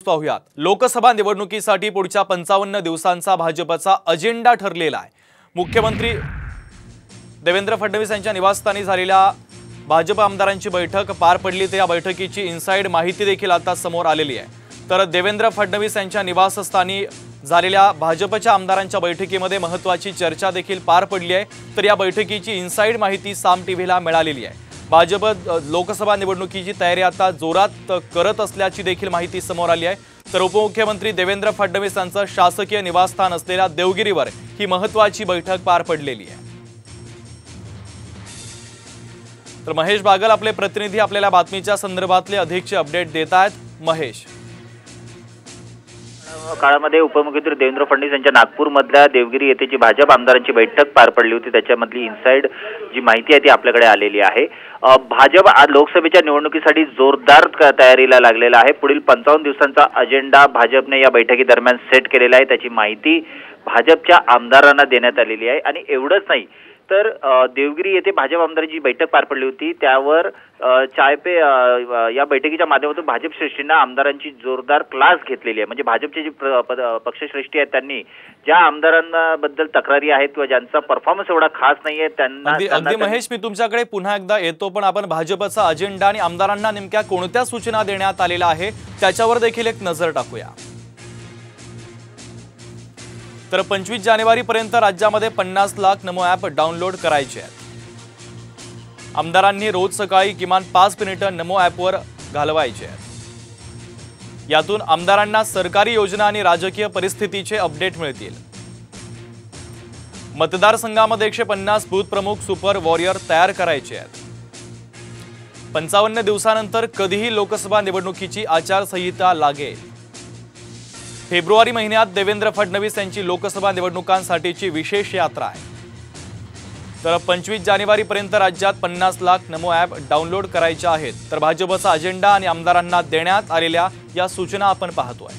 पाहूयात। लोकसभा निवडणुकीसाठी पुढच्या 55 दिवसांचा भाजपचा अजेंडा ठरलेला आहे। मुख्यमंत्री देवेंद्र फडणवीस यांच्या निवासस्थानी झालेल्या भाजप आमदारांची बैठक पार पडली। तर या बैठकीची इनसाइड माहिती देखील आता समोर आलेली आहे। तर देवेंद्र फडणवीस यांच्या निवासस्थानी झालेल्या भाजपच्या आमदारांच्या बैठकीमध्ये महत्त्वाची चर्चा देखील पार पडली आहे। तर या बैठकीची इनसाइड माहिती साम टीव्हीला मिळालेली आहे। भाजप लोकसभा निवडणुकीची तयारी आता जोरात करत असल्याची देखील माहिती समोर आली आहे। तर उपमुख्यमंत्री देवेंद्र फडणवीस यांचं शासकीय निवासस्थान असलेल्या देवगिरीवर ही महत्त्वाची बैठक पार पडलेली आहे। तर महेश बागल आपले प्रतिनिधी आपल्याला बातमीच्या संदर्भातले अधिकचे अपडेट देत आहेत। महेश, काळामध्ये उपमुख्यमंत्री देवेंद्र फडणवीस यांच्या नागपूरमधल्या देवगिरी येथे जी भाजप आमदारांची बैठक पार पडली होती त्याच्यामधली इनसाइड जी माहिती आहे ती आपल्याकडे आलेली आहे। भाजप आज लोकसभेच्या निवडणुकीसाठी जोरदार तयारीला लागलेला आहे। पुढील 55 दिवसांचा अजेंडा भाजपने या बैठकीदरम्यान सेट केलेला आहे। त्याची माहिती भाजपच्या आमदारांना देण्यात आलेली आहे। आणि एवढंच नाही तर देवगिरी येथे भाजप आमदारांची बैठक पार पडली होती त्यावर चाय पे या बैठकीच्या माध्यमातून भाजप श्रेष्ठींना आमदारांची जोरदार क्लास घेतलेली आहे। म्हणजे भाजपचे जे पक्षश्रेष्ठी आहेत त्यांनी ज्या आमदारांबद्दल तक्रारी आहेत किंवा ज्यांचा परफॉर्मन्स एवढा खास नाहीये त्यांना अगदी महेश, मी तुमच्याकडे पुन्हा एकदा येतो, पण आपण भाजपचा अजेंडा आणि आमदारांना नेमक्या कोणत्या सूचना देण्यात आलेल्या आहे त्याच्यावर देखील एक नजर टाकूया। तर 25 जानेवारीपर्यंत राज्यामध्ये 50 लाख नमो ॲप डाउनलोड करायचे आहेत। आमदारांनी रोज सकाळी किमान 5 मिनिटं नमो ॲपवर घालवायचे आहेत। यातून आमदारांना सरकारी योजना आणि राजकीय परिस्थितीचे अपडेट मिळतील। मतदारसंघामध्ये 150 बूथ प्रमुख सुपर वॉरियर तयार करायचे आहेत। 55 दिवसानंतर कधीही लोकसभा निवडणुकीची आचारसंहिता लागेल। फेब्रुवारी महिन्यात देवेंद्र फडणवीस यांची लोकसभा निवडणुकांसाठीची विशेष यात्रा आहे। तर 25 जानेवारीपर्यंत राज्यात 50 लाख नमो ॲप डाउनलोड करायचे आहेत। तर भाजपचा अजेंडा आणि आमदारांना देण्यात आलेल्या या सूचना आपण पाहतोय।